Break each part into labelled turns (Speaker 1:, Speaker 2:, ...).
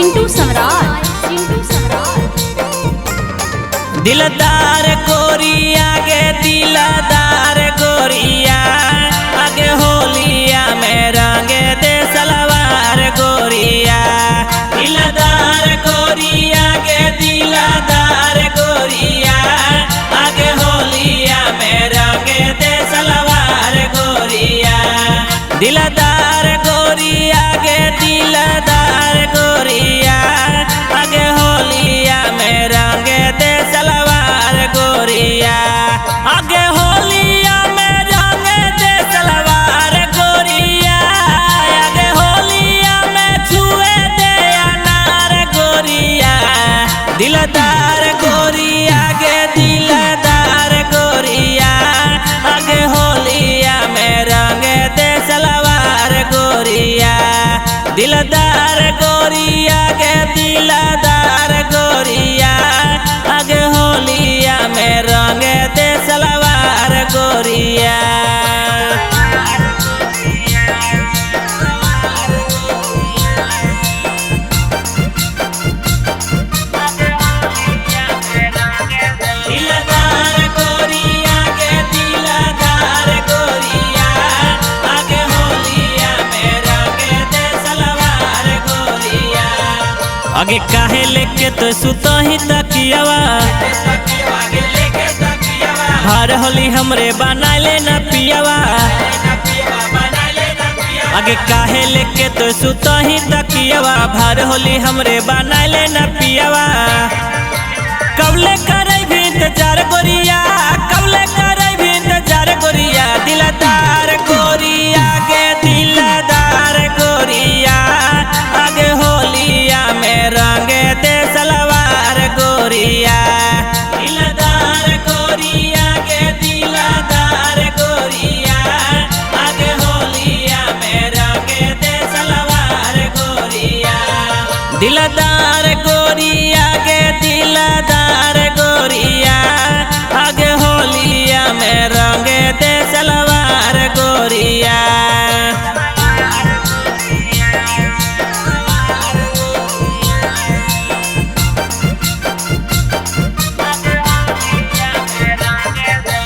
Speaker 1: चिंटू सम्राट।
Speaker 2: दिलदार गोरिया गे दिलदार गोरिया, आगे होलिया में रंगे दे सलवार गोरिया। दिलदार गोरिया गे दिलदार गोरिया, आगे होलिया में रंगे दे सलवार गोरिया। दिलदार गोरिया गे दिलदार गोरिया, आगे होलिया में रंगे दे सलवार गोरिया। आगे होलिया में रंगे दे सलवार गोरिया, आगे होलिया में छुए दे अनार गोरिया। दिलदार गोरिया गे दिलदार गोरिया, आगे होलिया में रंगे दे सलवार गोरिया। दिलदार गोरिया गे दिलदार गोरिया, आगे होलिया में रंगे दे सलवार गोरिया। दिलदार गोरिया गे दिलदार गोरिया, आगे होलिया में रंगे दे सलवार गोरिया। आगे काहे लेके तो सुतो ही तकियावा, हर होली हमरे बनाले न पियावा। आगे काहे लेके तो सुतो ही तकियावा, भर होली हमरे बनाले न पियावा। कबले करे भी इंतजार गोरिया, कबले करे भी इंतजार गोरिया। दिलदार गोरिया गे दिलदार गोरिया, आगे होलिया में रंगे दे सलवार गोरिया। दिलदार गोरिया गे दिलदार गोरिया, आगे होलिया में रंगे दे सलवार गोरिया। दिलदार गोरिया गे दिलदार गोरिया, आगे होलिया में रंगे दे सलवार गोरिया।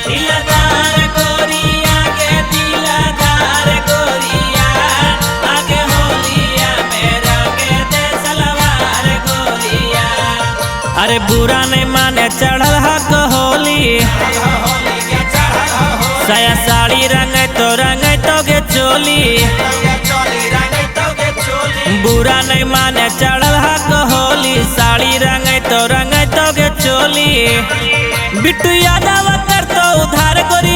Speaker 2: दिलदार गोरिया गे दिलदार गोरिया, आगे होलिया में रंगे दे सलवार गोरिया। अरे बुरा नहीं माने चढ़ल हक होली, साया साड़ी रंगे तो गे चोली। बुरा नहीं माने चढ़ल हक होली, साड़ी रंगे तो गे चोली। बिट्टू यादव कर तो उधार गोरी